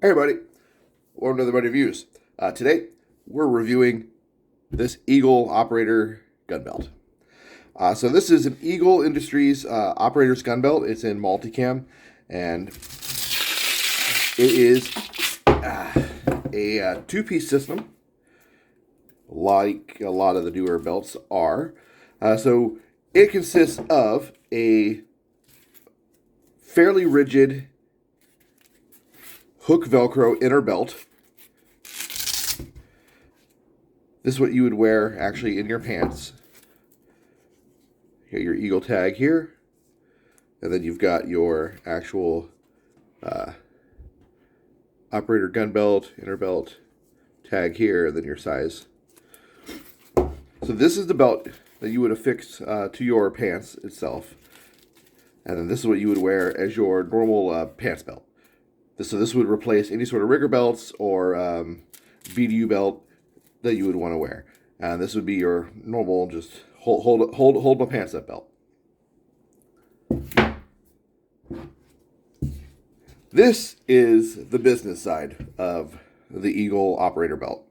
Hey everybody, welcome to the Buddy Reviews. Today we're reviewing this Eagle Operator gun belt. So this is an Eagle Industries Operator's gun belt. It's in multicam, and it is a two-piece system, like a lot of the newer belts are. So it consists of a fairly rigid hook Velcro inner belt. This is what you would wear actually in your pants. You got your Eagle tag here, and then you've got your actual operator gun belt, inner belt tag here, and then your size. So this is the belt that you would affix to your pants itself. And then this is what you would wear as your normal pants belt. So this would replace any sort of rigger belts or BDU belt that you would want to wear. And this would be your normal, just hold my pants up belt. This is the business side of the Eagle Operator belt.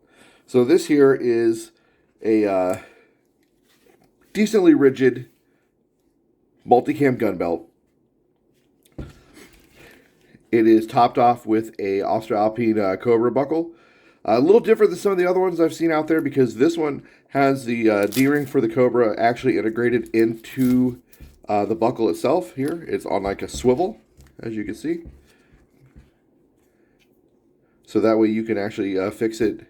So this here is a decently rigid multicam gun belt. It is topped off with a Austro-Alpine Cobra buckle. A little different than some of the other ones I've seen out there, because this one has the D-ring for the Cobra actually integrated into the buckle itself here. It's on like a swivel, as you can see. So that way you can actually fix it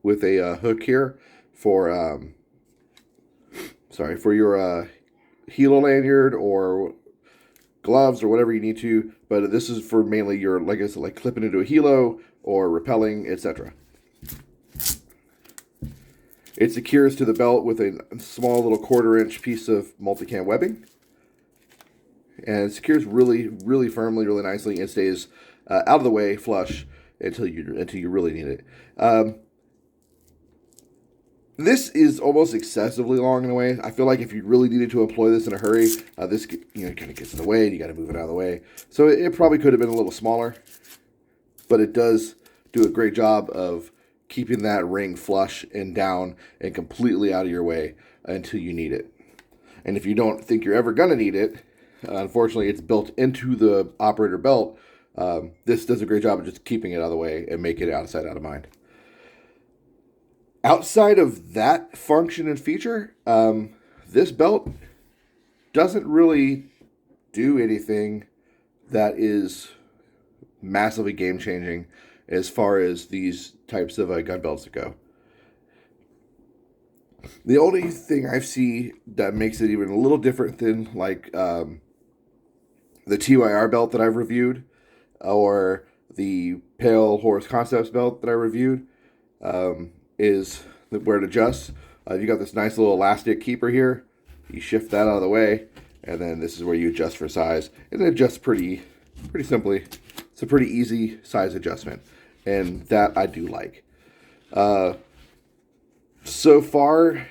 with a hook here for your helo lanyard or gloves or whatever you need to, but this is for mainly your, like I said, like clipping into a helo or rappelling, etc. It secures to the belt with a small little 1/4-inch piece of multicam webbing, and it secures really, really firmly, really nicely, and stays out of the way, flush until you really need it. This is almost excessively long in a way. I feel like if you really needed to employ this in a hurry, this kind of gets in the way, and you got to move it out of the way. So it probably could have been a little smaller, but it does do a great job of keeping that ring flush and down and completely out of your way until you need it. And if you don't think you're ever going to need it, unfortunately, it's built into the operator belt. This does a great job of just keeping it out of the way and making it out of sight, out of mind. Outside of that function and feature, this belt doesn't really do anything that is massively game-changing as far as these types of gun belts go. The only thing I see that makes it even a little different than like the TYR belt that I've reviewed, or the Pale Horse Concepts belt that I reviewed, is where it adjusts. You got this nice little elastic keeper here. You shift that out of the way, and then this is where you adjust for size. And it adjusts pretty simply. It's a pretty easy size adjustment, and that I do like. So far,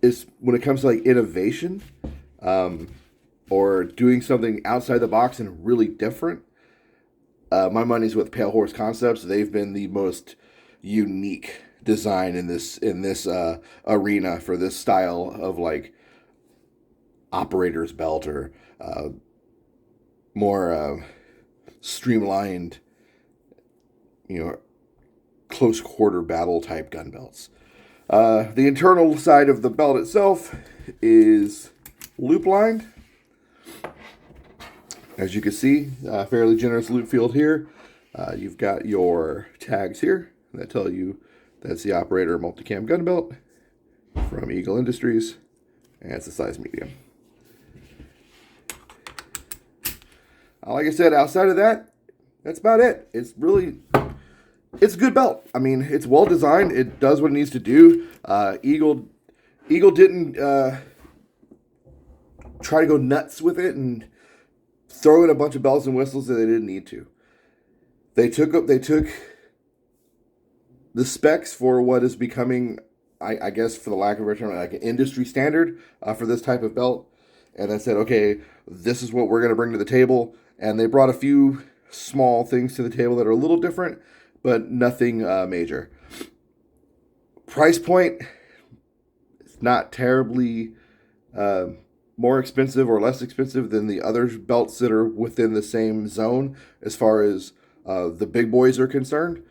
is when it comes to like innovation, or doing something outside the box and really different, my money's with Pale Horse Concepts. They've been the most unique design in this arena for this style of like operator's belt, or more streamlined, close quarter battle type gun belts. The internal side of the belt itself is loop lined. As you can see, fairly generous loop field here. You've got your tags here that tell you that's the operator multicam gun belt from Eagle Industries, and it's a size medium. Like I said, outside of that, that's about it. It's a good belt. I mean, it's well designed. It does what it needs to do. Eagle didn't try to go nuts with it and throw in a bunch of bells and whistles that they didn't need to. They took the specs for what is becoming, I guess, for the lack of a better term, like an industry standard for this type of belt, and then said, okay, this is what we're going to bring to the table. And they brought a few small things to the table that are a little different, but nothing major. Price point, it's not terribly more expensive or less expensive than the other belts that are within the same zone as far as the big boys are concerned.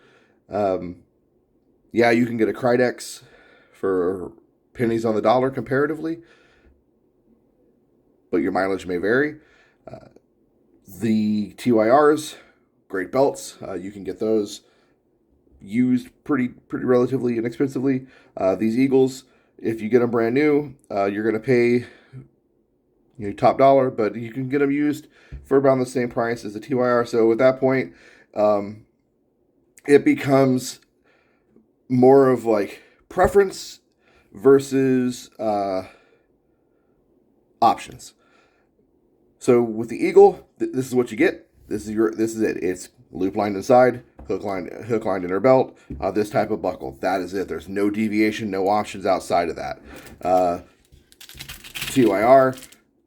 Yeah, you can get a Krydex for pennies on the dollar comparatively, but your mileage may vary. The TYRs, great belts. You can get those used pretty relatively inexpensively. These Eagles, if you get them brand new, you're going to pay top dollar, but you can get them used for around the same price as the TYR. So at that point, it becomes more of like preference versus options. So with the Eagle, this is what you get. This is it. It's loop lined inside, hook lined inner belt, this type of buckle. That is it. There's no deviation, no options outside of that. TYR,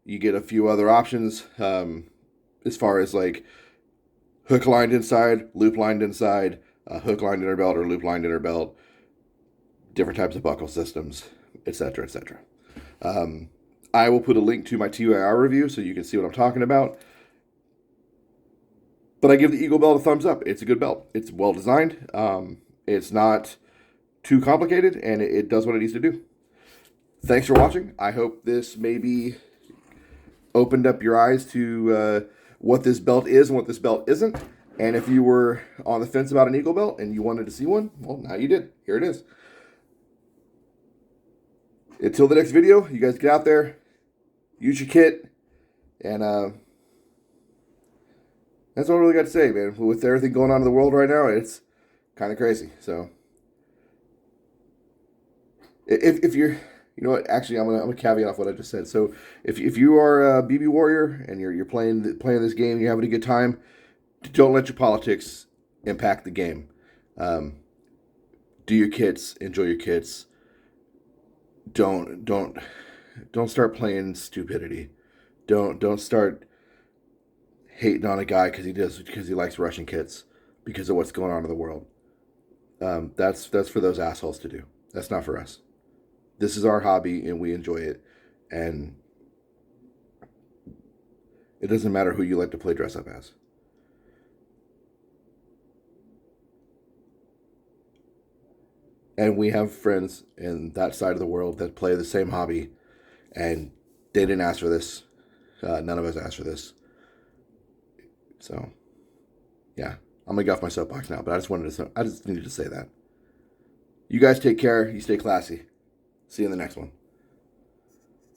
you get a few other options as far as like hook lined inside, loop lined inside, hook lined inner belt or loop lined inner belt, different types of buckle systems, etc., etc. I will put a link to my TYR review so you can see what I'm talking about. But I give the Eagle belt a thumbs up. It's a good belt. It's well designed. It's not too complicated, and it does what it needs to do. Thanks for watching. I hope this maybe opened up your eyes to what this belt is and what this belt isn't. And if you were on the fence about an Eagle belt and you wanted to see one, well, now you did. Here it is. Until the next video, you guys get out there, use your kit, and that's all I really got to say, man. With everything going on in the world right now, it's kind of crazy. So, if you're, you know what? Actually, I'm gonna caveat off what I just said. So, if you are a BB Warrior and you're playing this game, you're having a good time, don't let your politics impact the game. Do your kits, enjoy your kits. Don't start playing stupidity. Don't start hating on a guy because he likes Russian kits because of what's going on in the world. That's for those assholes to do. That's not for us. This is our hobby and we enjoy it, and it doesn't matter who you like to play dress up as. And we have friends in that side of the world that play the same hobby, and they didn't ask for this. None of us asked for this. So, yeah, I'm gonna get off my soapbox now, but I just needed to say that. You guys take care. You stay classy. See you in the next one.